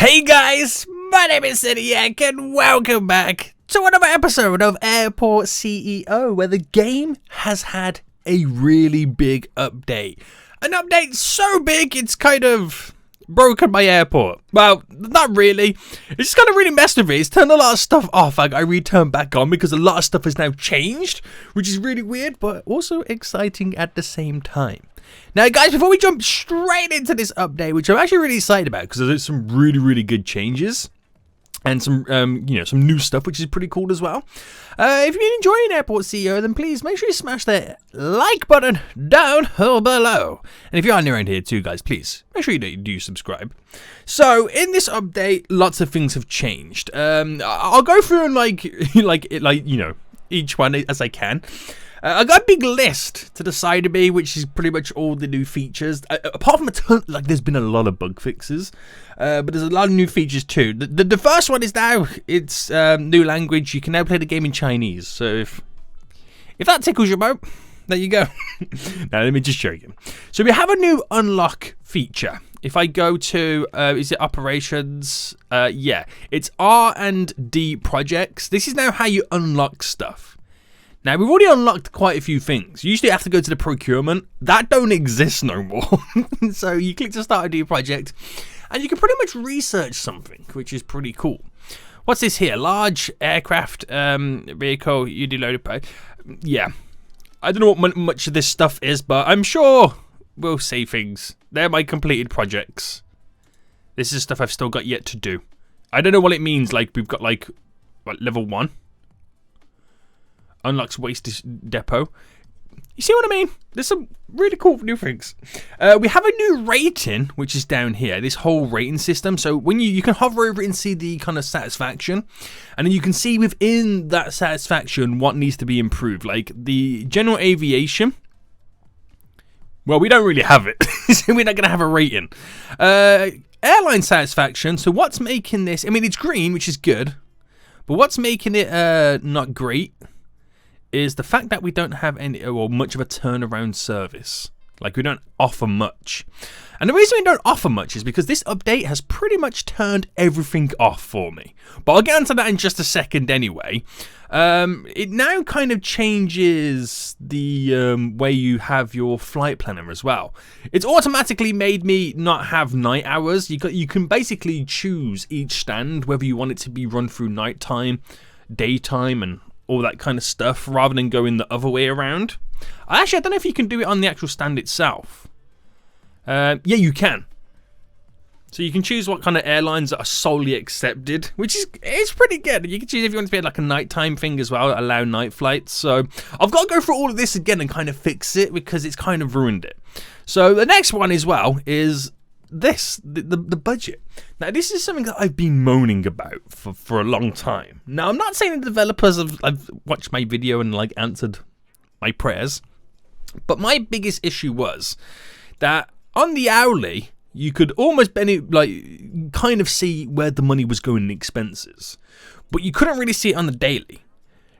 Hey guys, my name is Yak and welcome back to another episode of Airport CEO, where the game has had a really big update. An update so big it's kind of broken my airport. Well, not really. It's just kind of really messed with it. It's turned a lot of stuff off. I returned back on because a lot of stuff has now changed, which is really weird, but also exciting at the same time. Now, guys, before we jump straight into this update, which I'm actually really excited about because there's some really good changes and some, some new stuff, which is pretty cool as well. If you're enjoying Airport CEO, then please make sure you smash that like button down below. And if you are new around here too, guys, please make sure you do subscribe. So, in this update, lots of things have changed. I'll go through and each one as I can. I got a big list to the side of me, which is pretty much all the new features. Apart from a ton, there's been a lot of bug fixes, but there's a lot of new features too. The first one is now it's new language. You can now play the game in Chinese. So if that tickles your boat, there you go. Now let me just show you. So we have a new unlock feature. If I go to, is it operations? Yeah, it's R&D projects. This is now how you unlock stuff. Now, we've already unlocked quite a few things. You usually have to go to the procurement. That don't exist no more. So you click to start a new project, and you can pretty much research something, which is pretty cool. What's this here? Large aircraft vehicle, you do load of... Yeah. I don't know what much of this stuff is, but I'm sure we'll see things. They're my completed projects. This is stuff I've still got yet to do. I don't know what it means. We've got, level 1. Unlocks waste depot. You see what I mean? There's some really cool new things. We have a new rating, which is down here. This whole rating system. So when you can hover over it and see the kind of satisfaction, and then you can see within that satisfaction what needs to be improved. Like the general aviation. Well, we don't really have it, so we're not going to have a rating. Airline satisfaction. So what's making this? I mean, it's green, which is good, but what's making it not great is the fact that we don't have any or much of a turnaround service. We don't offer much. And the reason we don't offer much is because this update has pretty much turned everything off for me. But I'll get into that in just a second anyway. It now kind of changes the way you have your flight planner as well. It's automatically made me not have night hours. You can basically choose each stand whether you want it to be run through nighttime, daytime, and all that kind of stuff, rather than going the other way around. I don't know if you can do it on the actual stand itself. Yeah, you can. So you can choose what kind of airlines that are solely accepted, which is pretty good. You can choose if you want to be like a nighttime thing as well, allow night flights. So I've got to go through all of this again and kind of fix it because it's kind of ruined it. So the next one as well is the budget. Now, this is something that I've been moaning about for a long time. Now, I'm not saying the developers have watched my video and answered my prayers, but my biggest issue was that on the hourly, you could almost kind of see where the money was going in expenses, but you couldn't really see it on the daily.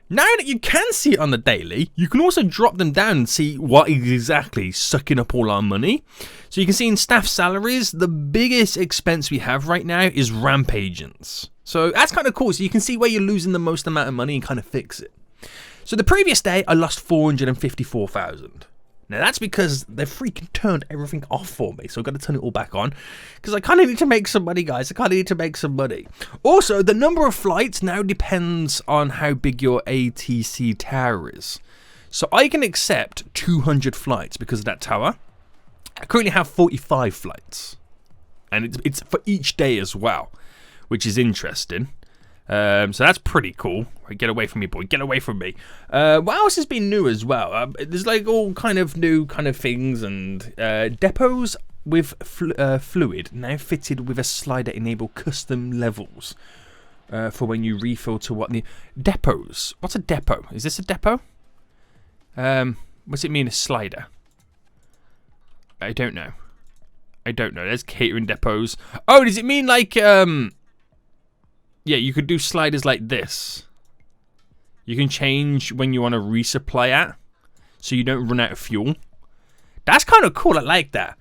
Now that you can see it on the daily, you can also drop them down and see what is exactly sucking up all our money. So you can see in staff salaries, the biggest expense we have right now is ramp agents. So that's kind of cool. So you can see where you're losing the most amount of money and kind of fix it. So the previous day, I lost 454,000. Now that's because they've freaking turned everything off for me. So I've got to turn it all back on because I kind of need to make some money, guys. I kind of need to make some money. Also, the number of flights now depends on how big your ATC tower is. So I can accept 200 flights because of that tower. I currently have 45 flights. And it's for each day as well, which is interesting. So that's pretty cool. Get away from me, boy. Get away from me. What else has been new as well? There's all kind of new kind of things and depots with fluid now fitted with a slider enable custom levels for when you refill to what the depots. What's a depot? Is this a depot? What's it mean a slider? I don't know. There's catering depots. Oh, does it mean yeah, you could do sliders like this. You can change when you want to resupply at, so you don't run out of fuel. That's kind of cool. I like that.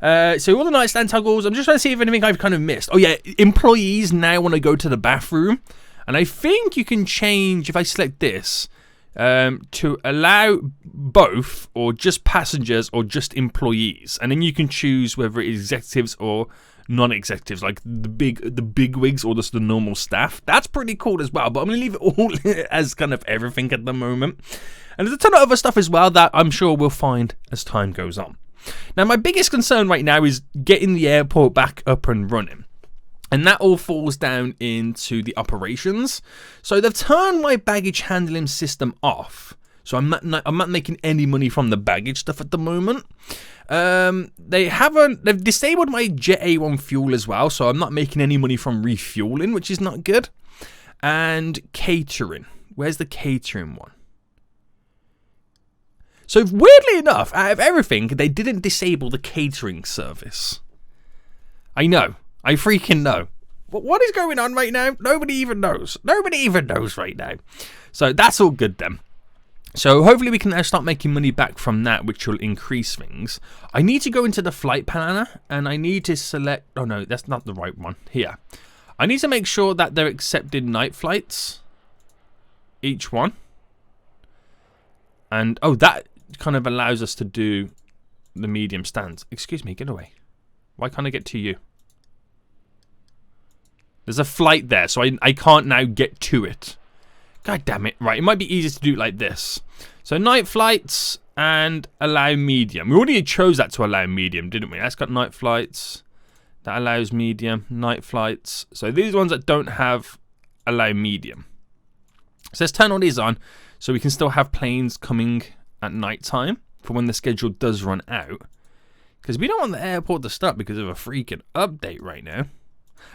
So all the nightstand toggles, I'm just trying to see if anything I've kind of missed. Oh yeah, employees now want to go to the bathroom. And I think you can change, if I select this, to allow both, or just passengers, or just employees. And then you can choose whether it is executives or non-executives, like the big wigs or just the normal staff. That's pretty cool as well, but I'm going to leave it all as kind of everything at the moment. And there's a ton of other stuff as well that I'm sure we'll find as time goes on. Now, my biggest concern right now is getting the airport back up and running. And that all falls down into the operations. So they've turned my baggage handling system off. So I'm not making any money from the baggage stuff at the moment. They've disabled my Jet A1 fuel as well. So I'm not making any money from refueling, which is not good. And catering. Where's the catering one? So weirdly enough, out of everything, they didn't disable the catering service. I know. I freaking know. But what is going on right now? Nobody even knows. Nobody even knows right now. So that's all good then. So hopefully we can now start making money back from that, which will increase things. I need to go into the flight planner and I need to select... Oh no, that's not the right one. Here. I need to make sure that they're accepted night flights. Each one. And, oh, that kind of allows us to do the medium stands. Excuse me, get away. Why can't I get to you? There's a flight there, so I can't now get to it. God damn it. Right, it might be easier to do it like this. So night flights and allow medium. We already chose that to allow medium, didn't we? That's got night flights. That allows medium. Night flights. So these are the ones that don't have allow medium. So let's turn all these on so we can still have planes coming at night time for when the schedule does run out. Because we don't want the airport to stop because of a freaking update right now.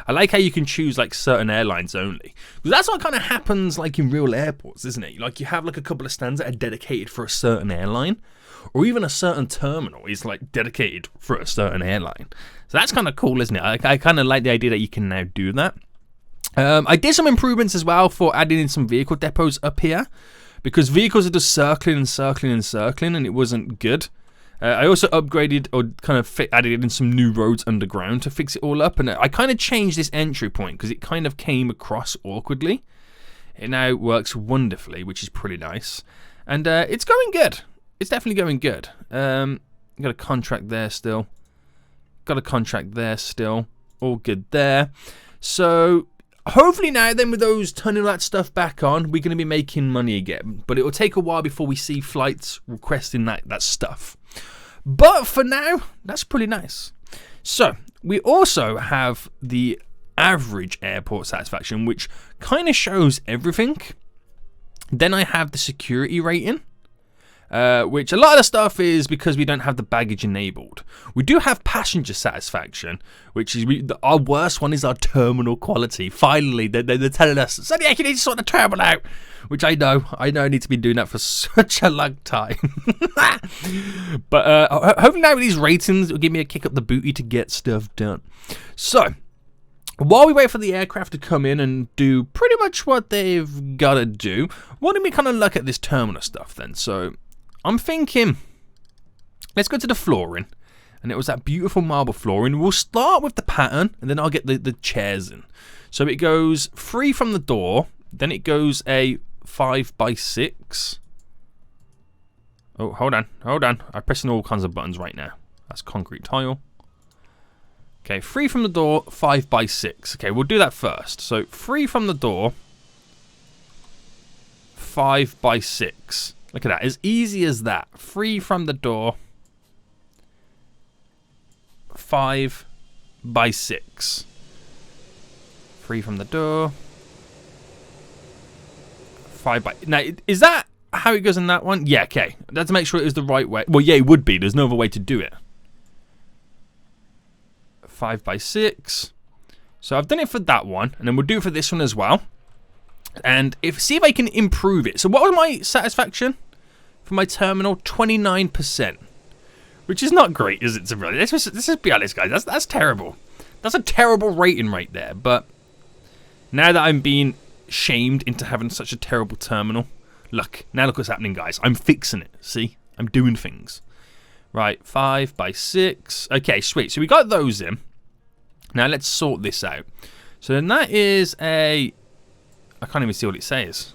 I like how you can choose like certain airlines only. Because that's what kind of happens like in real airports, isn't it? Like you have like a couple of stands that are dedicated for a certain airline. Or even a certain terminal is like dedicated for a certain airline. So that's kind of cool, isn't it? I kind of like the idea that you can now do that. I did some improvements as well for adding in some vehicle depots up here. Because vehicles are just circling and circling and circling and it wasn't good. I also upgraded or kind of added in some new roads underground to fix it all up. And I kind of changed this entry point because it kind of came across awkwardly. It now works wonderfully, which is pretty nice. And it's going good. It's definitely going good. Got a contract there still. Got a contract there still. All good there. So hopefully now then with those turning that stuff back on, we're going to be making money again. But it will take a while before we see flights requesting that stuff. But for now, that's pretty nice. So we also have the average airport satisfaction, which kind of shows everything. Then I have the security rating. Which a lot of the stuff is because we don't have the baggage enabled. We do have passenger satisfaction, which is our worst one is our terminal quality. Finally, they're telling us, Sonny, you need to sort the terminal out. Which I know I need to be doing that for such a long time. But hopefully now with these ratings, it'll give me a kick up the booty to get stuff done. So, while we wait for the aircraft to come in and do pretty much what they've got to do, why don't we kind of look at this terminal stuff then? So, I'm thinking, let's go to the flooring. And it was that beautiful marble flooring. We'll start with the pattern, and then I'll get the chairs in. So it goes 3 from the door, then it goes a 5x6. Oh, hold on. I'm pressing all kinds of buttons right now. That's concrete tile. Okay, 3 from the door, 5x6. Okay, we'll do that first. So 3 from the door, 5x6. Look at that, as easy as that. 3 from the door, 5x6. 3 from the door, 5x. Now, is that how it goes in that one? Yeah, okay. Let's make sure it is the right way. Well, yeah, it would be. There's no other way to do it. 5x6. So I've done it for that one, and then we'll do it for this one as well. And see if I can improve it. So what was my satisfaction for my terminal? 29%, which is not great, is it? To really, let's just be honest, guys. That's terrible. That's a terrible rating right there. But now that I'm being shamed into having such a terrible terminal, look what's happening, guys. I'm fixing it. See, I'm doing things. Right, 5 by 6. Okay, sweet. So we got those in. Now let's sort this out. So then that is a... I can't even see what it says.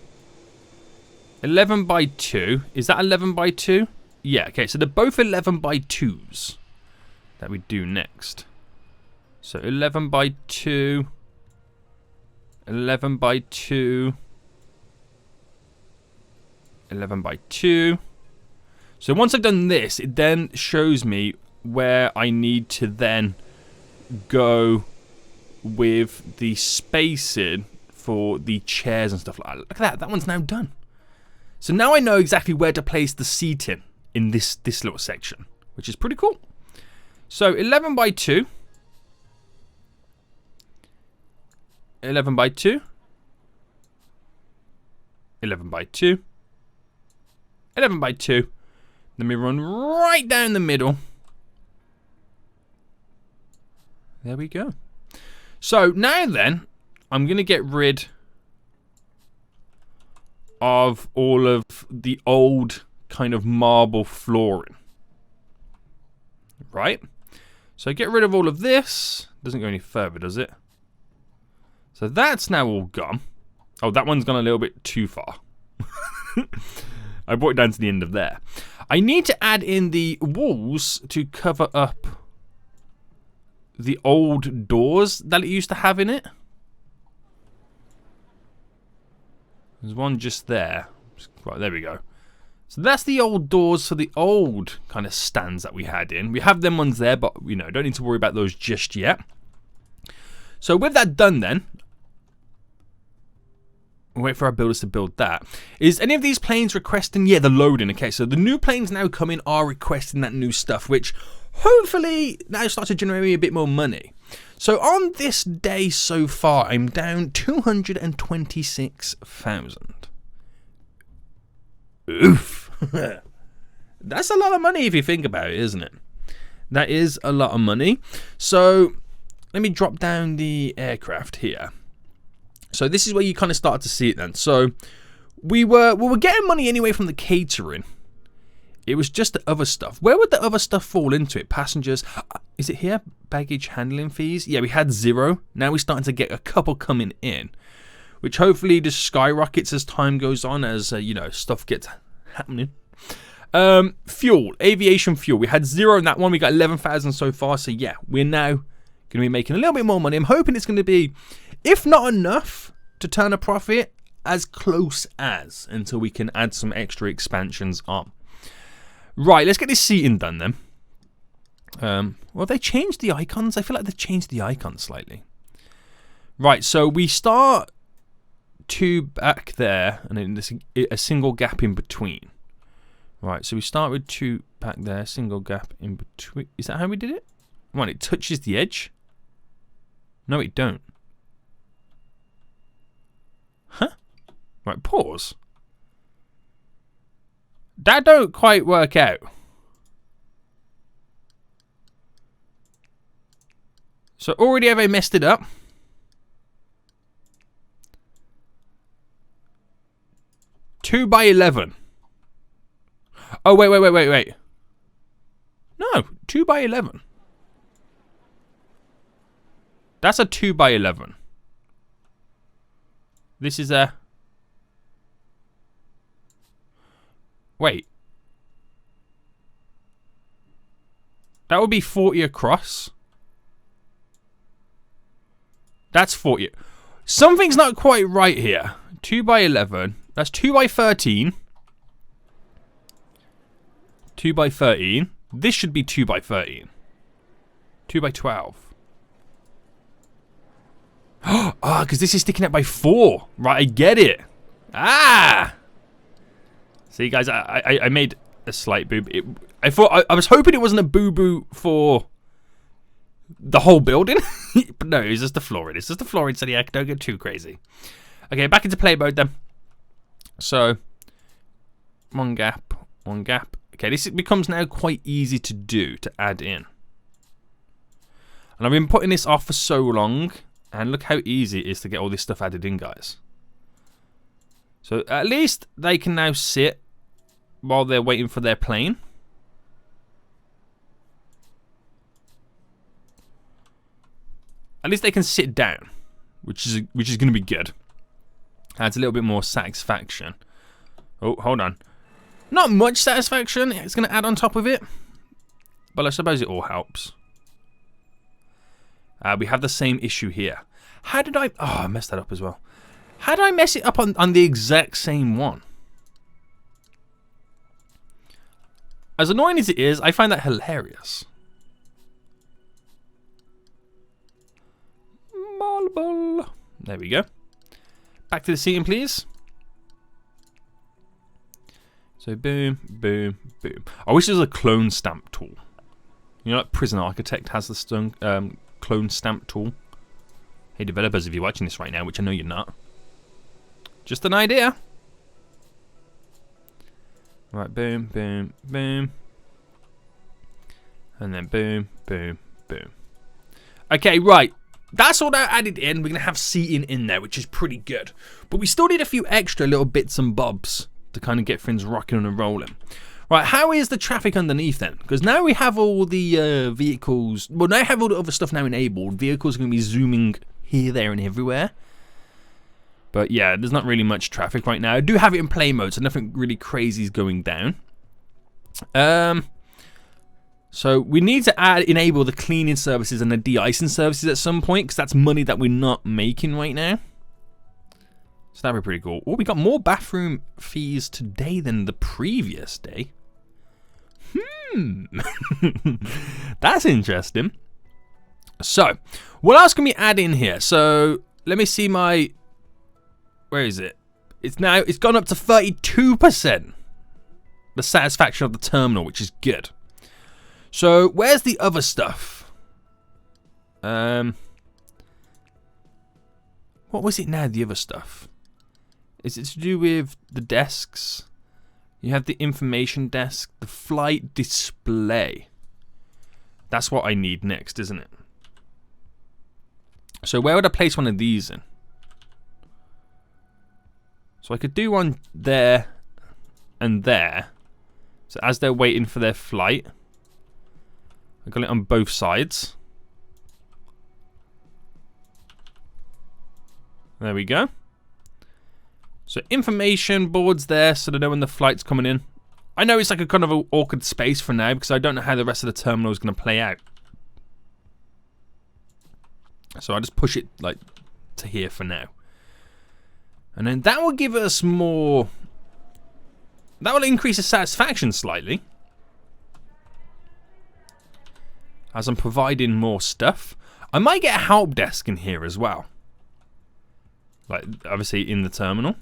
11 by 2. Is that 11 by 2? Yeah, okay. So they're both 11 by 2s that we do next. So 11 by 2. 11 by 2. 11 by 2. So once I've done this, it then shows me where I need to then go with the spacing for the chairs and stuff like that. Look at that. That one's now done. So now I know exactly where to place the seating in this little section, which is pretty cool. So 11 by 2. 11 by 2. 11 by 2. 11 by 2. Then we run right down the middle. There we go. So now then, I'm going to get rid of all of the old kind of marble flooring. Right? So I get rid of all of this. Doesn't go any further, does it? So that's now all gone. Oh, that one's gone a little bit too far. I brought it down to the end of there. I need to add in the walls to cover up the old doors that it used to have in it. There's one just there. Right, there we go. So that's the old doors for the old kind of stands that we had in. We have them ones there, but you know, don't need to worry about those just yet. So with that done then, we'll wait for our builders to build that. Is any of these planes requesting? Yeah, the loading. Okay, so the new planes now coming are requesting that new stuff, which hopefully now starts to generate me a bit more money. So on this day so far, I'm down 226,000. Oof. That's a lot of money if you think about it, isn't it? That is a lot of money. So let me drop down the aircraft here. So this is where you kind of start to see it then. So we were getting money anyway from the catering. It was just the other stuff. Where would the other stuff fall into it? Passengers. Is it here? Baggage handling fees. Yeah, we had 0. Now we're starting to get a couple coming in, which hopefully just skyrockets as time goes on, as you know, stuff gets happening. Fuel, aviation fuel. We had 0 in that one. We got 11,000 so far. So yeah, we're now going to be making a little bit more money. I'm hoping it's going to be, if not enough to turn a profit, as close as, until we can add some extra expansions on. Right, let's get this seating done then. Well, they changed the icons. I feel like they've changed the icons slightly. Right, so we start 2 back there, and then there's a single gap in between. Right, so we start with 2 back there, single gap in between. Is that how we did it? Right, it touches the edge. No, it don't. Huh? Right, pause. That don't quite work out. So already have I messed it up? Two by 11. Oh, wait. No, 2 by 11. That's a 2 by 11. This is a... Wait. That would be 40 across. That's 40. Something's not quite right here. 2 by 11. That's 2 by 13. 2 by 13. This should be 2 by 13. 2 by 12. Ah, because this is sticking out by 4. Right, I get it. Ah! See, guys, I made a slight boob. I thought I was hoping it wasn't a boo-boo for the whole building, but no, it's just the flooring. It's just the flooring, so yeah, don't get too crazy. Okay, back into play mode then. So, one gap. Okay, this becomes now quite easy to do, to add in. And I've been putting this off for so long, and look how easy it is to get all this stuff added in, guys. So at least they can now sit while they're waiting for their plane. at least they can sit down, which is going to be good. Adds a little bit more satisfaction. Oh, hold on. Not much satisfaction. It's going to add on top of it, but I suppose it all helps. We have the same issue here. How did I... Oh, I messed that up as well. How did I mess it up on the exact same one? As annoying as it is, I find that hilarious. Marble. There we go. Back to the seating, please. So boom, boom, boom. I wish there was a clone stamp tool. You know, like Prison Architect has the stone, clone stamp tool. Hey developers, if you're watching this right now, which I know you're not. Just an idea. Right, boom, boom, boom. And then boom, boom, boom. Okay, right. That's all that added in. We're going to have seating in there, which is pretty good. But we still need a few extra little bits and bobs to kind of get things rocking and rolling. Right, how is the traffic underneath then? Because now we have all the vehicles. Well, now I have all the other stuff now enabled. Vehicles are going to be zooming here, there, and everywhere. But yeah, there's not really much traffic right now. I do have it in play mode, so nothing really crazy is going down. So we need to enable the cleaning services and the de-icing services at some point, because that's money that we're not making right now. So that'd be pretty cool. Oh, we got more bathroom fees today than the previous day. That's interesting. So, what else can we add in here? So, let me see my... Where is it? It's gone up to 32%. The satisfaction of the terminal, which is good. So, where's the other stuff? What was it now, the other stuff? Is it to do with the desks? You have the information desk, the flight display. That's what I need next, isn't it? So where would I place one of these in? So I could do one there and there. So as they're waiting for their flight, I got it on both sides. There we go. So information boards there, so they know when the flight's coming in. I know it's like a kind of an awkward space for now because I don't know how the rest of the terminal is going to play out. So I just push it like to here for now. And then that will give us more... That will increase the satisfaction slightly. As I'm providing more stuff. I might get a help desk in here as well. Like, obviously in the terminal.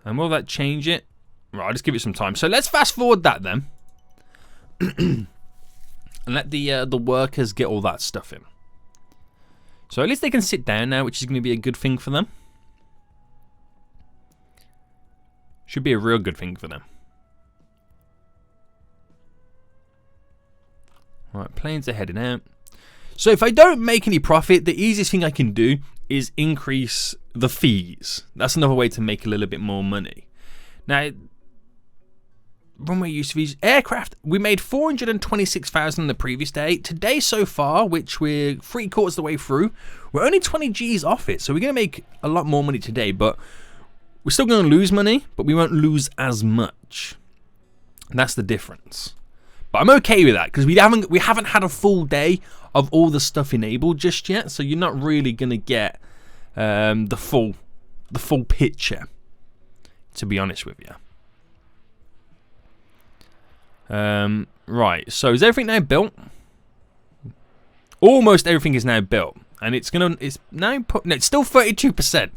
And will that change it? Right, I'll just give it some time. So let's fast forward that then. And let the workers get all that stuff in. So at least they can sit down now, which is going to be a good thing for them. Should be a real good thing for them. Right, planes are heading out. So if I don't make any profit, the easiest thing I can do is increase the fees. That's another way to make a little bit more money. Now, runway use fees, aircraft, we made 426,000 the previous day. Today so far, which we're 3/4 the way through, we're only 20 G's off it. So we're going to make a lot more money today, but we're still going to lose money, but we won't lose as much. And that's the difference. But I'm okay with that because we haven't had a full day of all the stuff enabled just yet, so you're not really going to get the full picture, to be honest with you. Right, so is everything now built? Almost everything is now built, and it's still 32%.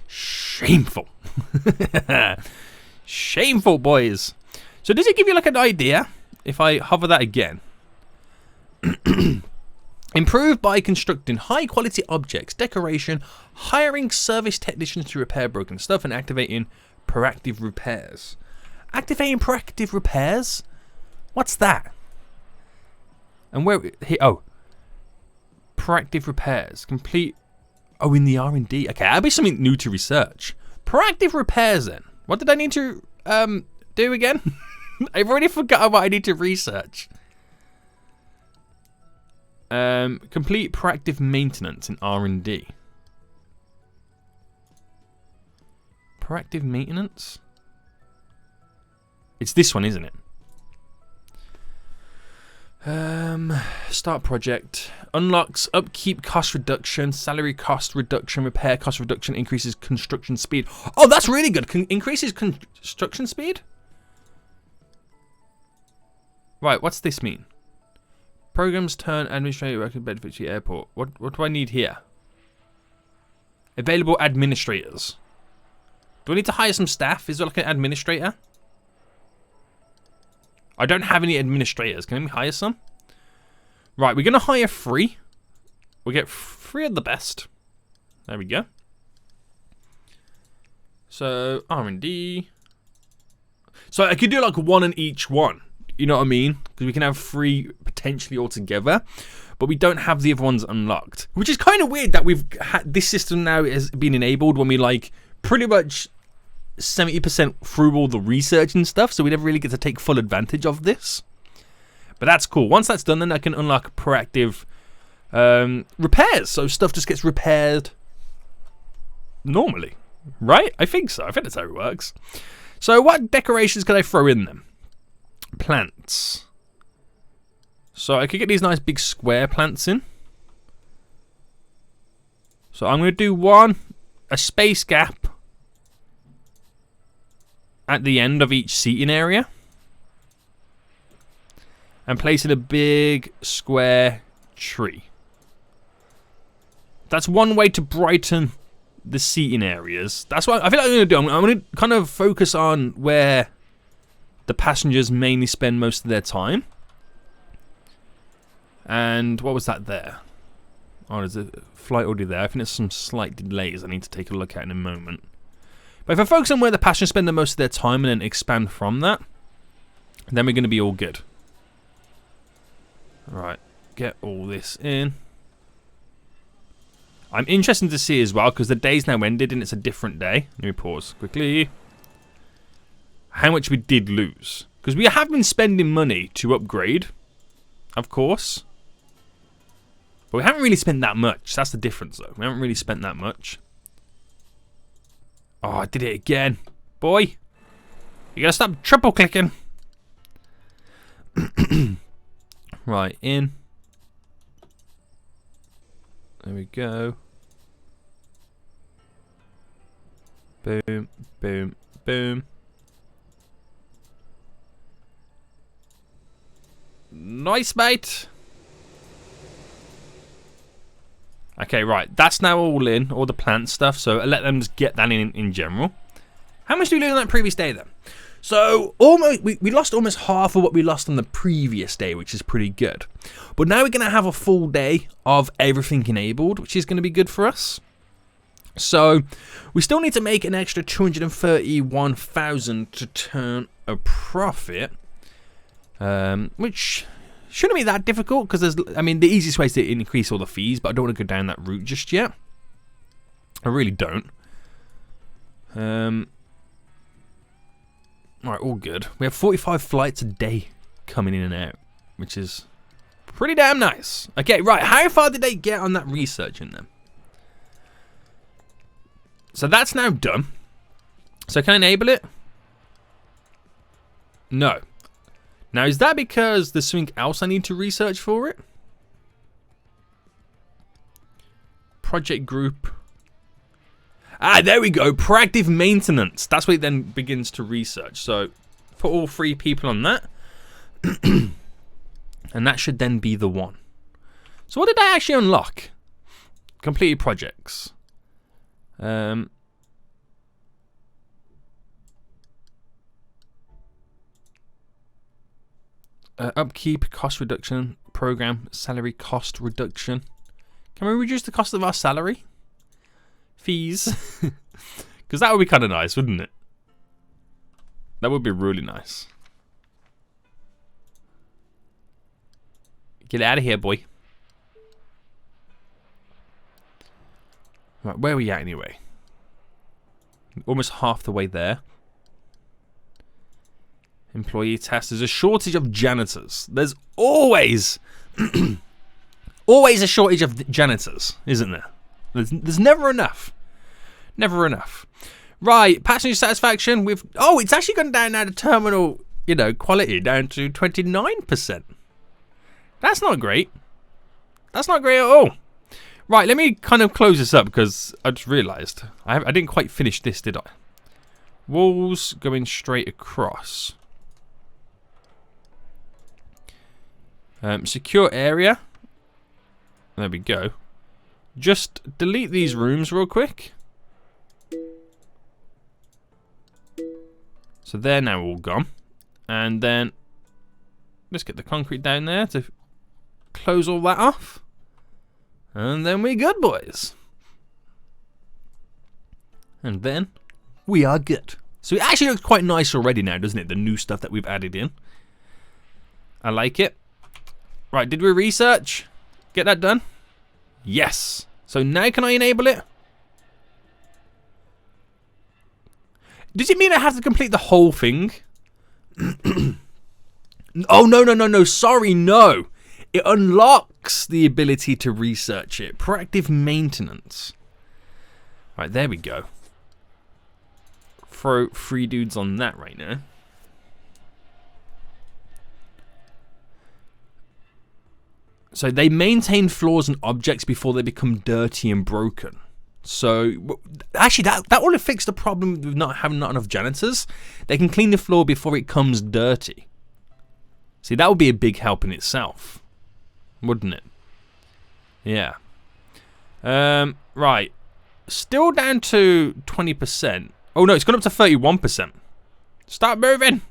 Shameful. Shameful, boys. So does it give you like an idea if I hover that again? Improve by constructing high quality objects, decoration, hiring service technicians to repair broken stuff, and activating proactive repairs. Activating proactive repairs? What's that? And where here? Oh, proactive repairs. Complete. Oh, in the R&D. Okay, that'll be something new to research. Proactive repairs then. What did I need to do again? I've already forgotten what I need to research. Complete proactive maintenance in R&D. Proactive maintenance? It's this one, isn't it? Start project. Unlocks upkeep cost reduction, salary cost reduction, repair cost reduction, increases construction speed. Oh, that's really good. Increases construction speed? Right, what's this mean? Programs turn administrative work and benefits to the airport. What do I need here? Available administrators. Do I need to hire some staff? Is there like an administrator? I don't have any administrators. Can we hire some? Right, we're going to hire 3. We'll get 3 of the best. There we go. So, R&D. So, I could do like 1 in each one. You know what I mean? Because we can have 3 potentially all together. But we don't have the other ones unlocked. Which is kind of weird that we've had this system now has been enabled when we like pretty much 70% through all the research and stuff, so we never really get to take full advantage of this. But that's cool. Once that's done, then I can unlock proactive repairs. So stuff just gets repaired normally, right? I think so. I think that's how it works. So what decorations can I throw in them? Plants. So I could get these nice big square plants in. So I'm going to do one, a space gap at the end of each seating area, and place in a big square tree. That's one way to brighten the seating areas. That's what I feel like I'm going to do. I'm going to kind of focus on where the passengers mainly spend most of their time. And what was that there? Oh, there's a flight already there. I think there's some slight delays I need to take a look at in a moment. But if I focus on where the passengers spend the most of their time and then expand from that, then we're going to be all good. Alright, get all this in. I'm interested to see as well, because the day's now ended and it's a different day. Let me pause quickly. How much we did lose. Because we have been spending money to upgrade, of course. But we haven't really spent that much. That's the difference, though. We haven't really spent that much. Oh, I did it again. Boy. You gotta stop triple clicking. Right, in. There we go. Boom, boom, boom. Nice, mate. Okay, right. That's now all in, all the plant stuff. So I let them just get that in general. How much did we lose on that previous day then? So almost we lost almost half of what we lost on the previous day, which is pretty good. But now we're going to have a full day of everything enabled, which is going to be good for us. So we still need to make an extra 231,000 to turn a profit, which shouldn't be that difficult because there's, I mean, the easiest way is to increase all the fees, but I don't want to go down that route just yet. I really don't. Alright, all good. We have 45 flights a day coming in and out, which is pretty damn nice. Okay, right, how far did they get on that research in them? So that's now done. So can I enable it? No. Now, is that because there's something else I need to research for it? Project group. Ah, there we go. Proactive maintenance. That's what it then begins to research. So, put all 3 people on that. And that should then be the one. So, what did I actually unlock? Completed projects. Upkeep, cost reduction, program, salary cost reduction. Can we reduce the cost of our salary? Fees. Because that would be kind of nice, wouldn't it? That would be really nice. Get out of here, boy. Right, where are we at anyway? Almost half the way there. Employee test. There's a shortage of janitors. There's always always a shortage of janitors, isn't there? There's never enough. Never enough. Right, passenger satisfaction with... Oh, it's actually gone down now to terminal, quality down to 29%. That's not great. That's not great at all. Right, let me kind of close this up because I just realised I didn't quite finish this, did I? Walls going straight across. Secure area. There we go. Just delete these rooms real quick. So they're now all gone. And then let's get the concrete down there to close all that off. And then we're good, boys. And then we are good. So it actually looks quite nice already now, doesn't it? The new stuff that we've added in. I like it. Right, did we research? Get that done? Yes. So now can I enable it? Does it mean I have to complete the whole thing? Oh, no. Sorry, no. It unlocks the ability to research it. Proactive maintenance. Right, there we go. Throw 3 dudes on that right now. So they maintain floors and objects before they become dirty and broken. So actually that would have fixed the problem with not enough janitors. They can clean the floor before it comes dirty. See, that would be a big help in itself, wouldn't it? Yeah. Right. Still down to 20%. Oh no, it's gone up to 31%. Start moving.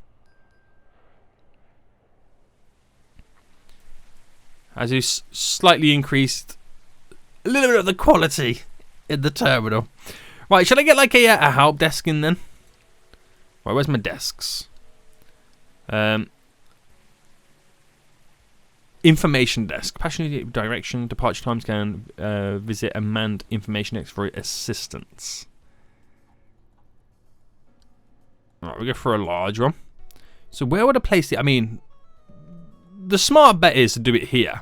As you slightly increased a little bit of the quality in the terminal. Right, should I get like a help desk in then? Right, where's my desks? Information desk. Passenger direction, departure times can visit a manned information desk for assistance. Right, we go for a large one. So where would I place it? I mean, the smart bet is to do it here.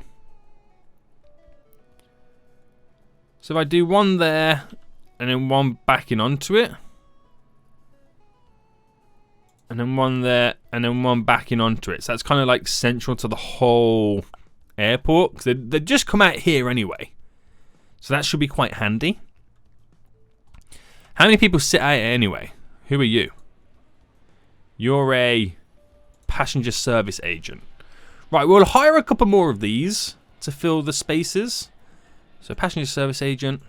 So if I do one there, and then one backing onto it, and then one there, and then one backing onto it. So that's kind of like central to the whole airport, because they just come out here anyway. So that should be quite handy. How many people sit out here anyway? Who are you? You're a passenger service agent. Right, we'll hire a couple more of these to fill the spaces. So passenger service agent.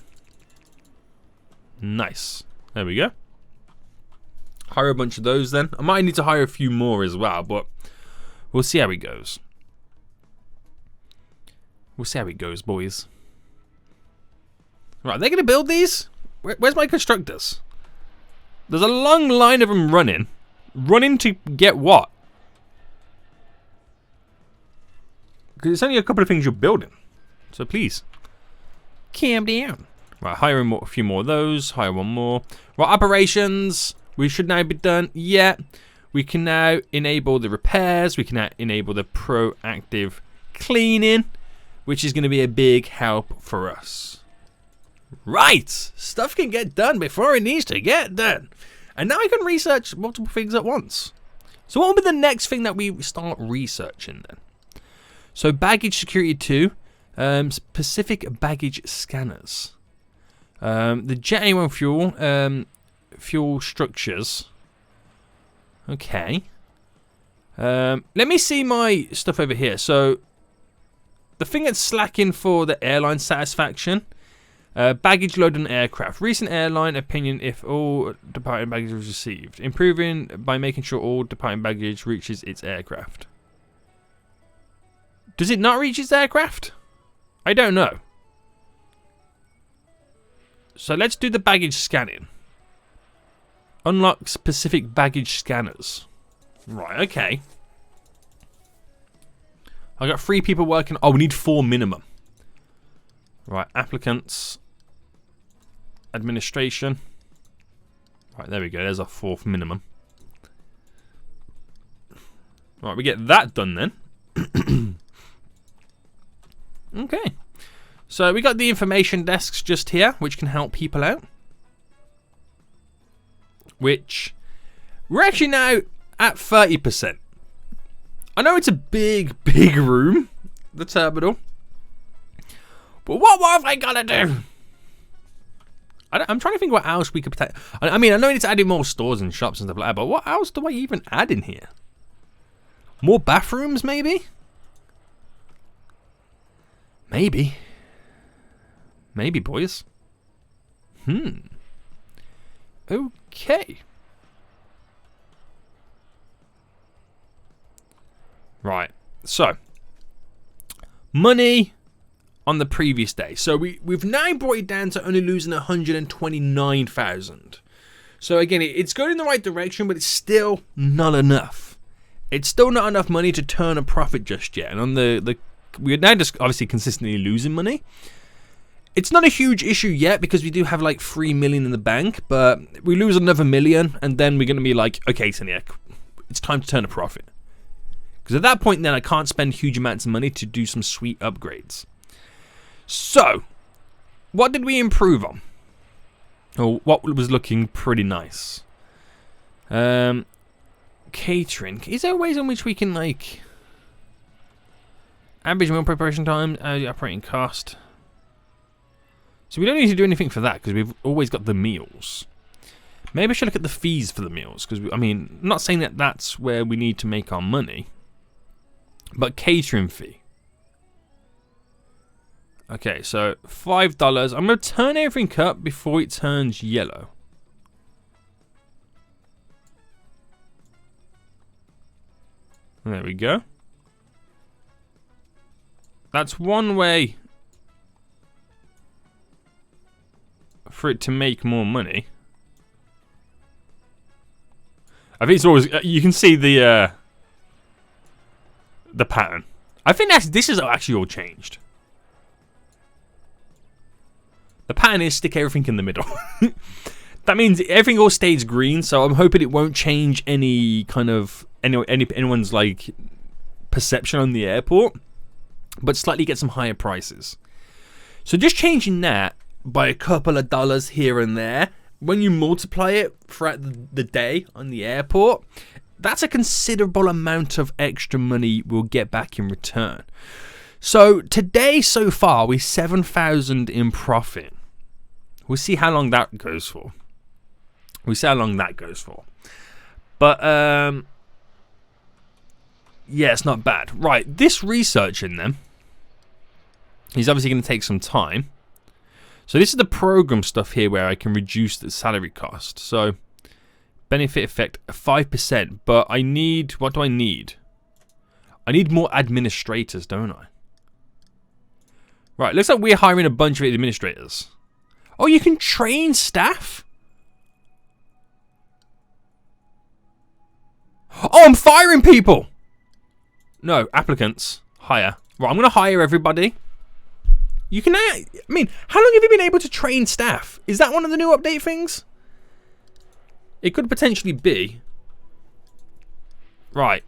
Nice. There we go. Hire a bunch of those then. I might need to hire a few more as well, but we'll see how it goes. We'll see how it goes, boys. Right, they're going to build these? Where's my constructors? There's a long line of them running. Running to get what? Because it's only a couple of things you're building. So please, calm down. Right, hire a few more of those. Hire one more. Right, operations. We should now be done. Yeah. We can now enable the repairs. We can now enable the proactive cleaning, which is going to be a big help for us. Right. Stuff can get done before it needs to get done. And now I can research multiple things at once. So what will be the next thing that we start researching then? So baggage security 2, specific baggage scanners. The Jet A1 fuel, fuel structures. Okay. Let me see my stuff over here. So the thing that's slacking for the airline satisfaction. Baggage load on aircraft. Recent airline opinion if all departing baggage was received. Improving by making sure all departing baggage reaches its aircraft. Does it not reach its aircraft? I don't know. So let's do the baggage scanning. Unlock specific baggage scanners. Right, okay. I got 3 people working. Oh, we need 4 minimum. Right, applicants. Administration. Right, there we go. There's our 4th minimum. Right, we get that done then. Okay. So we got the information desks just here, which can help people out. Which we're actually now at 30%. I know it's a big room, the terminal. But what have I got to do? I'm trying to think what else we could protect. I mean, I know it's adding more stores and shops and stuff like that, but what else do I even add in here? More bathrooms, maybe? Maybe, boys. Okay. Right. So, money on the previous day. So we've now brought it down to only losing 129,000. So again, it's going in the right direction, but it's still not enough. It's still not enough money to turn a profit just yet. And on we're now just obviously consistently losing money. It's not a huge issue yet because we do have like 3 million in the bank, but we lose another 1 million and then we're going to be like, okay, Seniac, it's time to turn a profit. Because at that point then I can't spend huge amounts of money to do some sweet upgrades. So, what did we improve on? Or what was looking pretty nice? Catering. Is there ways in which we can like average meal preparation time, operating cost? So we don't need to do anything for that because we've always got the meals. Maybe I should look at the fees for the meals because I mean, I'm not saying that that's where we need to make our money, but catering fee. Okay, so $5. I'm going to turn everything up before it turns yellow. There we go. That's one way for it to make more money. I think it's always you can see the pattern. I think this is actually all changed. The pattern is stick everything in the middle. That means everything all stays green, so I'm hoping it won't change any kind of anyone's like perception on the airport, but slightly get some higher prices. So just changing that by a couple of dollars here and there, when you multiply it throughout the day on the airport, that's a considerable amount of extra money we'll get back in return. So today so far we're 7,000 in profit. We'll see how long that goes for. But yeah, it's not bad. Right, this researching then is obviously going to take some time. So this is the program stuff here where I can reduce the salary cost. So benefit effect 5%, but I need, what do I need? I need more administrators, don't I? Right, looks like we're hiring a bunch of administrators. Oh, you can train staff? Oh, I'm firing people! No, applicants. Hire. Right, I'm going to hire everybody. You can, I mean, how long have you been able to train staff? Is that one of the new update things? It could potentially be. Right.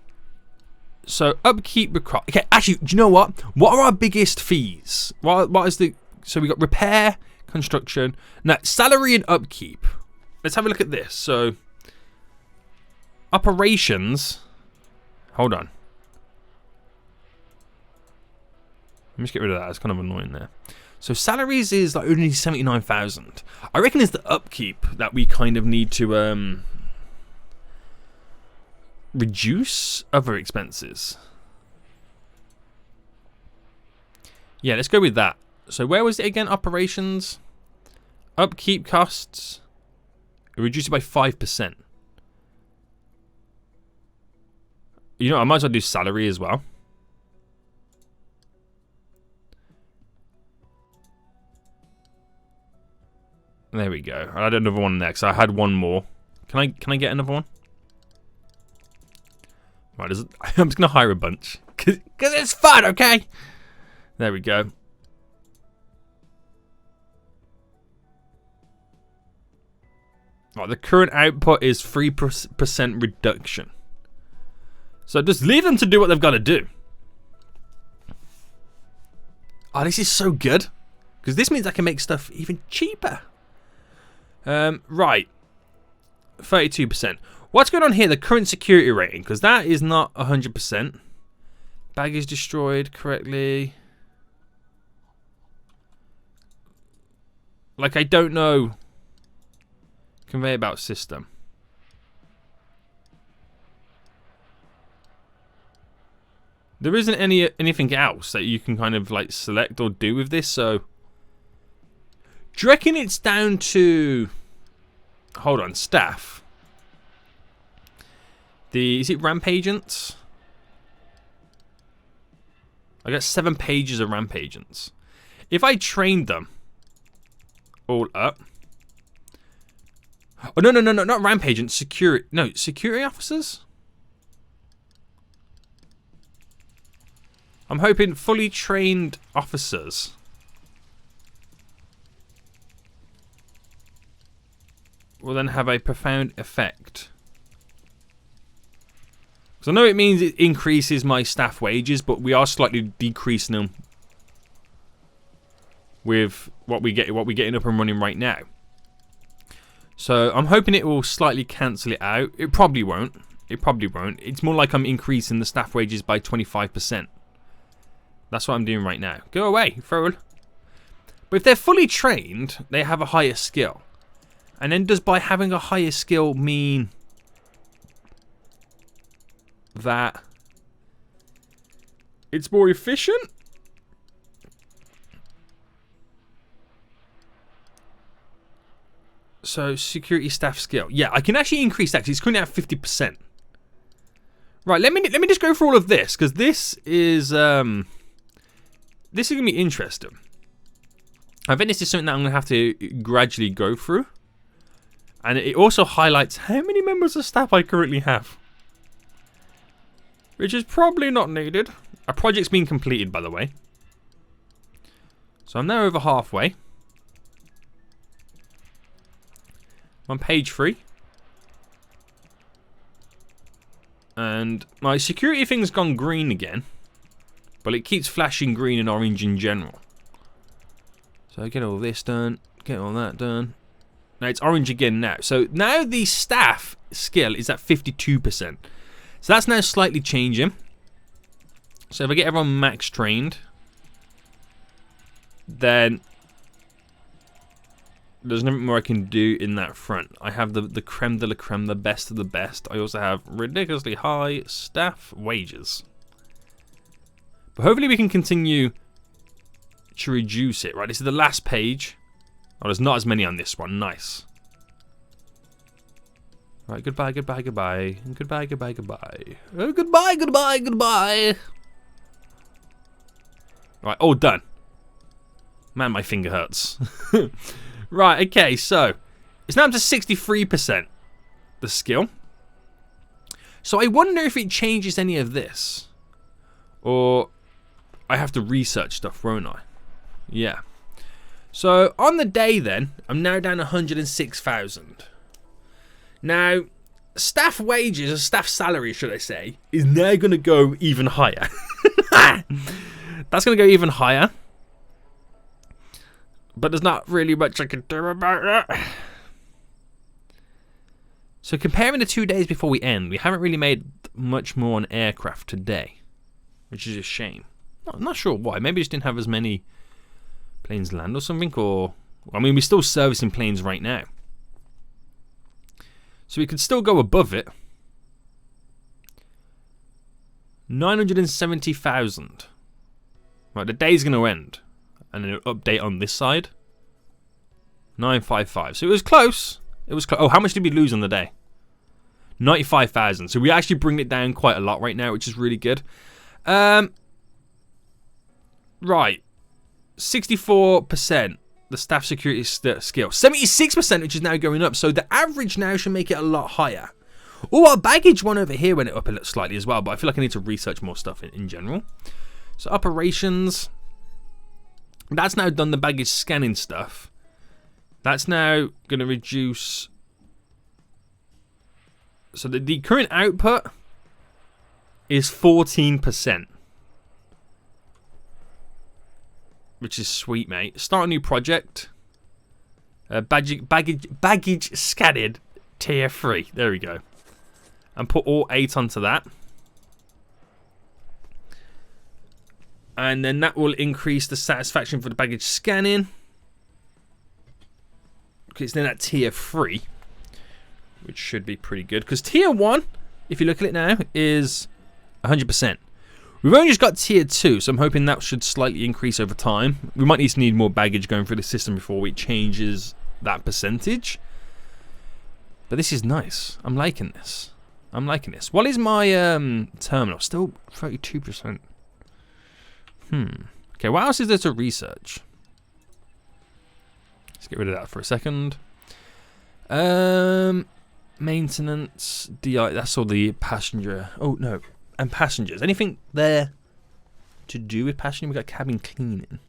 So, upkeep required. Okay, actually, do you know what? What are our biggest fees? What is the... So, we got repair, construction. Now, salary and upkeep. Let's have a look at this. So, operations. Hold on. Let me just get rid of that. It's kind of annoying there. So, salaries is like only 79,000. I reckon it's the upkeep that we kind of need to reduce other expenses. Yeah, let's go with that. So where was it again? Operations, upkeep costs. Reduce it by 5%. You know, I might as well do salary as well. There we go. I had another one next. I had one more. Can I get another one? Right, I'm just gonna hire a bunch because it's fun, okay? There we go. Right, the current output is 3% reduction. So just leave them to do what they've got to do. Oh, this is so good. Because this means I can make stuff even cheaper. Right. 32%. What's going on here? The current security rating. Because that is not 100%. Baggage destroyed correctly. Like, I don't know. Conveyor belt system. There isn't anything else that you can kind of like select or do with this, so... Do you reckon it's down to... Hold on, staff. Is it ramp agents? I got 7 pages of ramp agents. If I trained them all up... Oh, no, not ramp agents, security... No, security officers? I'm hoping fully trained officers. Will then have a profound effect. Because I know it means it increases my staff wages, but we are slightly decreasing them with what we're getting up and running right now. So I'm hoping it will slightly cancel it out. It probably won't. It probably won't. It's more like I'm increasing the staff wages by 25%. That's what I'm doing right now. Go away, fool. But if they're fully trained, they have a higher skill. And then does by having a higher skill mean that it's more efficient? So, security staff skill. Yeah, I can actually increase that because it's currently at 50%. Right, let me just go through all of this, because this is going to be interesting. I think this is something that I'm going to have to gradually go through. And it also highlights how many members of staff I currently have. Which is probably not needed. A project's been completed, by the way. So I'm now over halfway. I'm on page 3. And my security thing's gone green again. But it keeps flashing green and orange in general. So get all this done. Get all that done. Now it's orange again now. So now the staff skill is at 52%. So that's now slightly changing. So if I get everyone max trained, then there's nothing more I can do in that front. I have the creme de la creme, the best of the best. I also have ridiculously high staff wages. But hopefully we can continue to reduce it. Right, this is the last page. Oh, there's not as many on this one. Nice. Right, goodbye, goodbye, goodbye. Goodbye, goodbye, goodbye. Oh, goodbye, goodbye, goodbye. Right, all done. Man, my finger hurts. Right, okay, so it's now up to 63%, the skill. So I wonder if it changes any of this. Or I have to research stuff, won't I? Yeah. So on the day then, I'm now down 106,000. Now, staff wages, or staff salary should I say, is now going to go even higher. That's going to go even higher. But there's not really much I can do about it. So comparing the 2 days before we end, we haven't really made much more on aircraft today. Which is a shame. I'm not sure why. Maybe just didn't have as many planes land or something, or... I mean, we're still servicing planes right now. So we could still go above it. 970,000. Right, the day's going to end. And then an update on this side. 955. So it was close. It was close. Oh, how much did we lose on the day? 95,000. So we actually bring it down quite a lot right now, which is really good. Right. 64%. The staff security skill. 76%, which is now going up. So the average now should make it a lot higher. Oh, our baggage one over here went up a little slightly as well. But I feel like I need to research more stuff in general. So operations. That's now done the baggage scanning stuff. That's now going to reduce. So the current output is 14%. which is sweet, mate. Start a new project. Baggage scattered tier 3. There we go. And put all 8 onto that. And then that will increase the satisfaction for the baggage scanning. Because it's then at tier 3. Which should be pretty good. Because tier 1, if you look at it now, is 100%. We've only just got tier 2, so I'm hoping that should slightly increase over time. We might need more baggage going through the system before it changes that percentage. But this is nice. I'm liking this. I'm liking this. What is my terminal? Still 32%. Okay, what else is there to research? Let's get rid of that for a second. Maintenance, DI, that's all the passenger. Oh, no. And passengers. Anything there to do with passenger? We've got cabin cleaning.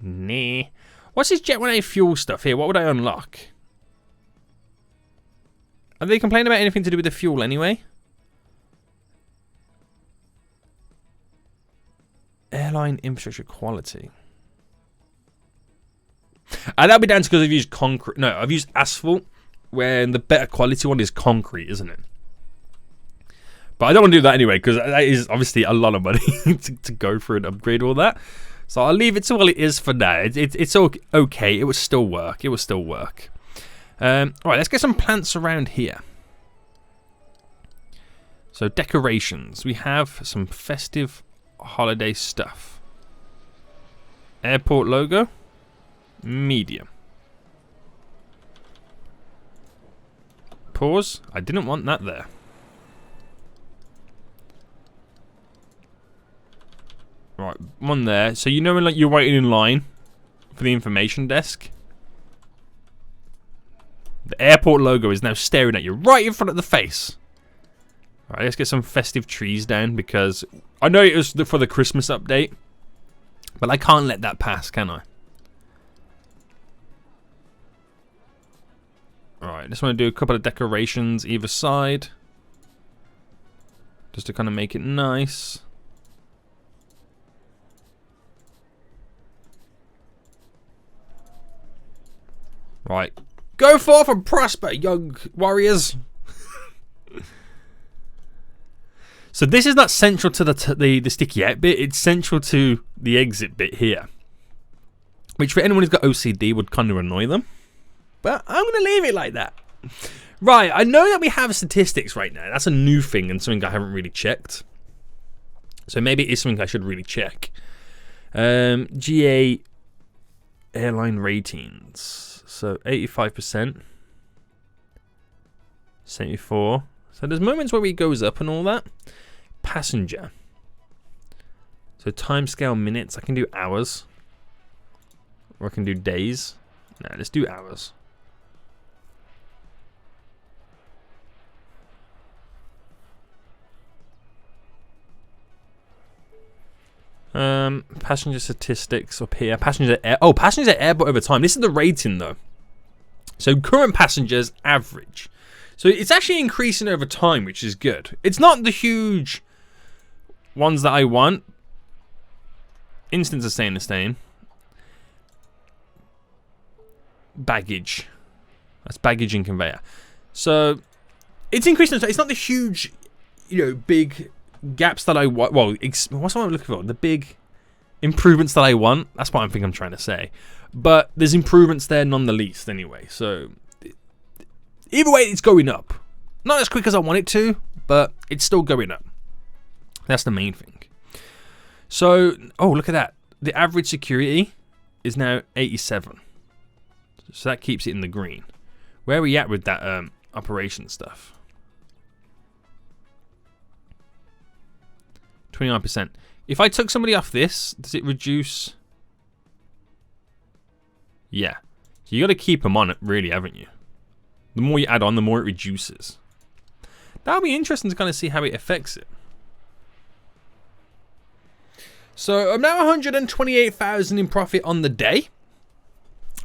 Nah. What's this Jet 1A fuel stuff here? What would I unlock? Are they complaining about anything to do with the fuel anyway? Airline infrastructure quality. That'll be down to because I've used concrete. No, I've used asphalt, when the better quality one is concrete, isn't it? But I don't want to do that anyway, because that is obviously a lot of money to go through and upgrade all that. So I'll leave it to what it is for now. It's okay. It will still work. It will still work. Alright, let's get some plants around here. So decorations. We have some festive holiday stuff. Airport logo. Medium. Pause. I didn't want that there. Right, one there. So you know when like you're waiting in line for the information desk? The airport logo is now staring at you right in front of the face. Alright, let's get some festive trees down because I know it was for the Christmas update, but I can't let that pass, can I? Alright, just want to do a couple of decorations either side. Just to kind of make it nice. Right. Go forth and prosper, young warriors. So this is not central to the sticky out bit. It's central to the exit bit here. Which for anyone who's got OCD would kind of annoy them. But I'm going to leave it like that. Right, I know that we have statistics right now. That's a new thing and something I haven't really checked. So maybe it is something I should really check. GA airline ratings. So 85%. 74. So there's moments where it goes up and all that. Passenger. So timescale minutes. I can do hours. Or I can do days. No, let's do hours. Passenger statistics up here. Passengers at airport over time. This is the rating though. So current passengers average. So it's actually increasing over time, which is good. It's not the huge ones that I want. Instants are staying the same. Baggage. That's baggage and conveyor. So it's increasing. It's not the huge, big gaps that I want. Well, what's what I'm looking for? The big improvements that I want. That's what I'm trying to say. But there's improvements there none the least anyway. So either way, it's going up. Not as quick as I want it to, but it's still going up. That's the main thing. So, oh, look at that. The average security is now 87. So that keeps it in the green. Where are we at with that operation stuff? 29%. If I took somebody off this, does it reduce? Yeah. So you got to keep them on it, really, haven't you? The more you add on, the more it reduces. That'll be interesting to kind of see how it affects it. So I'm now 128,000 in profit on the day.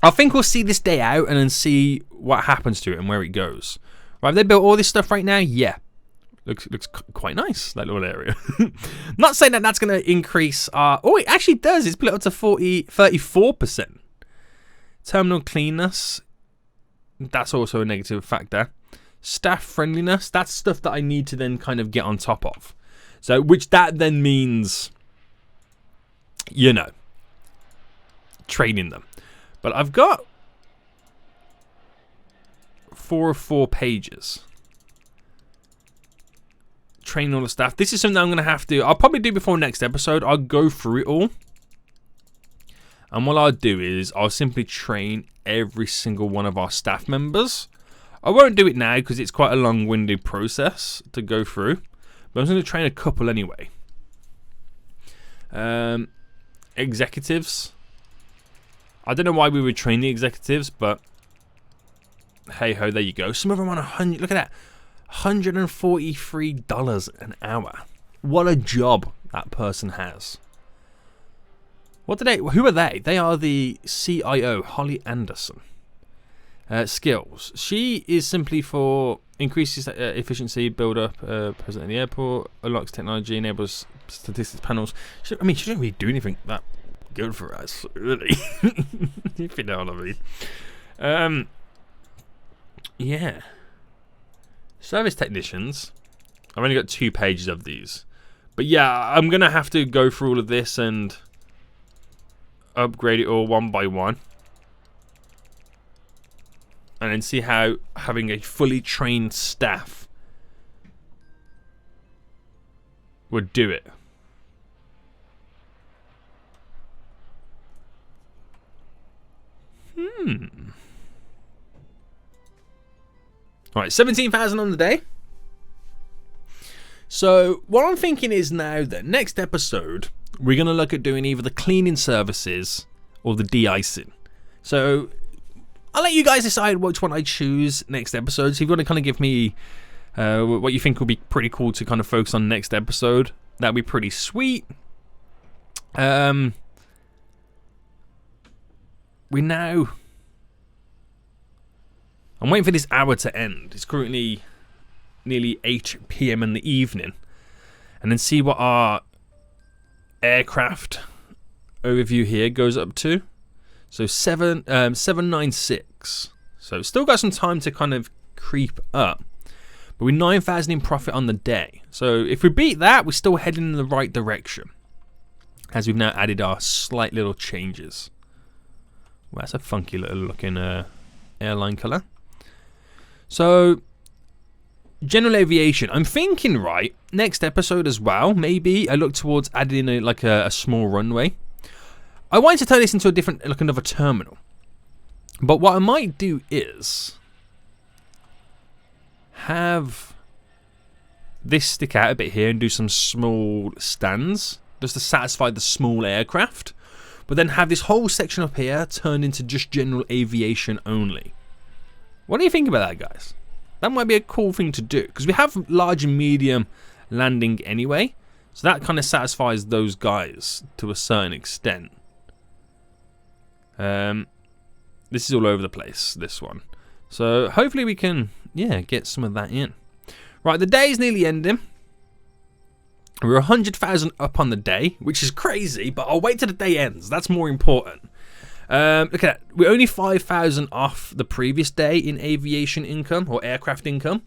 I think we'll see this day out and then see what happens to it and where it goes. Right, have they built all this stuff right now? Yeah. Looks quite nice, that little area. Not saying that that's going to increase our... Oh, it actually does. It's split up to 34%. Terminal cleanness. That's also a negative factor. Staff friendliness. That's stuff that I need to then kind of get on top of. So, which that then means, you know, training them. But I've got 4 of 4 pages. Train all the staff. This is something I'm going to have to... I'll probably do before next episode. I'll go through it all. And what I'll do is I'll simply train every single one of our staff members. I won't do it now because it's quite a long-winded process to go through. But I'm going to train a couple anyway. Executives. I don't know why we would train the executives, but hey-ho, there you go. Some of them on 100... Look at that. $143 an hour. What a job that person has. Who are they? They are the CIO, Holly Anderson. Skills. She is simply for increases efficiency, build up, present at the airport, unlocks technology, enables statistics panels. She didn't really do anything that good for us, really. If you know what I mean. Yeah. Service technicians. I've only got 2 pages of these. But yeah, I'm going to have to go through all of this and upgrade it all one by one. And then see how having a fully trained staff would do it. Alright, 17,000 on the day. So, what I'm thinking is now that next episode, we're going to look at doing either the cleaning services or the de-icing. So, I'll let you guys decide which one I choose next episode. So, if you want to kind of give me what you think would be pretty cool to kind of focus on next episode, that'd be pretty sweet. I'm waiting for this hour to end. It's currently nearly 8 PM in the evening. And then see what our aircraft overview here goes up to. So 796. So still got some time to kind of creep up. But we're 9,000 in profit on the day. So if we beat that, we're still heading in the right direction. As we've now added our slight little changes. Well, that's a funky little looking airline colour. So, general aviation. I'm thinking, right, next episode as well, maybe I look towards adding in a small runway. I wanted to turn this into a different, another terminal. But what I might do is have this stick out a bit here and do some small stands just to satisfy the small aircraft. But then have this whole section up here turned into just general aviation only. What do you think about that, guys? That might be a cool thing to do, because we have large and medium landing anyway, so that kind of satisfies those guys to a certain extent. This is all over the place, this one. So hopefully we can, get some of that in. Right, the day is nearly ending. We're 100,000 up on the day, which is crazy, but I'll wait till the day ends. That's more important. Look at that. We're only 5,000 off the previous day in aviation income or aircraft income.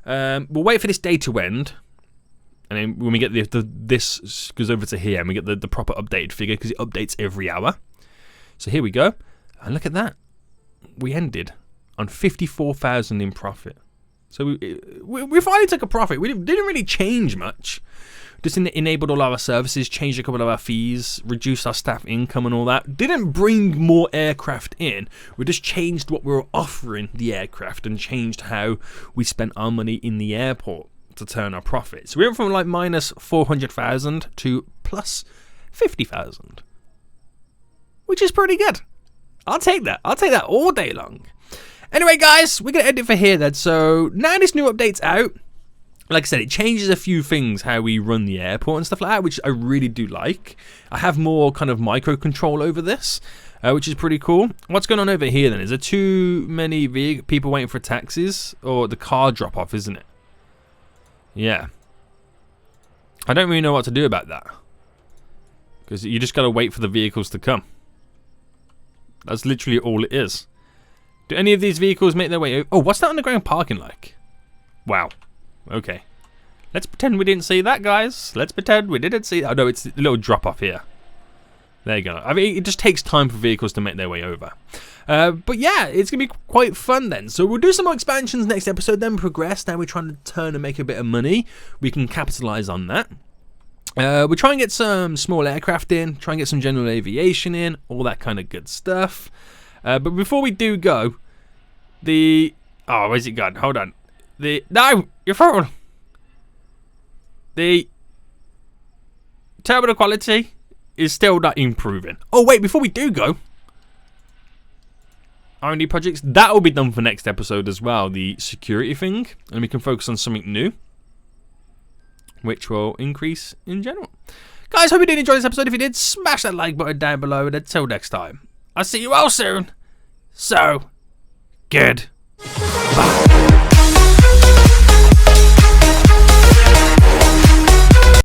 We'll wait for this day to end, and then when we get this goes over to here, and we get the proper updated figure because it updates every hour. So here we go, and look at that. We ended on 54,000 in profit. So we finally took a profit. We didn't really change much. Just enabled all our services, changed a couple of our fees, reduced our staff income and all that. Didn't bring more aircraft in. We just changed what we were offering the aircraft and changed how we spent our money in the airport to turn our profit. So we went from like minus 400,000 to plus 50,000, which is pretty good. I'll take that. I'll take that all day long. Anyway, guys, we're going to end it for here then. So now this new update's out. Like I said, it changes a few things, how we run the airport and stuff like that, which I really do like. I have more kind of micro control over this, which is pretty cool. What's going on over here then? Is there too many people waiting for taxis? Or the car drop off, isn't it? Yeah. I don't really know what to do about that. Because you just got to wait for the vehicles to come. That's literally all it is. Do any of these vehicles make their way over? Oh, what's that underground parking like? Wow. Okay. Let's pretend we didn't see that, guys. Let's pretend we didn't see that. Oh, no, it's a little drop off here. There you go. I mean, it just takes time for vehicles to make their way over. But yeah, it's going to be quite fun then. So we'll do some more expansions next episode, then progress. Now we're trying to turn and make a bit of money. We can capitalize on that. We'll try and get some small aircraft in, try and get some general aviation in, all that kind of good stuff. But before we do go, oh, where's it gone? Hold on. No, you're fool. The terminal quality is still not improving. Oh wait, before we do go, R&D projects, that will be done for next episode as well, the security thing, and we can focus on something new, which will increase in general. Guys, hope you did enjoy this episode. If you did, smash that like button down below, and until next time, I'll see you all soon. So, good.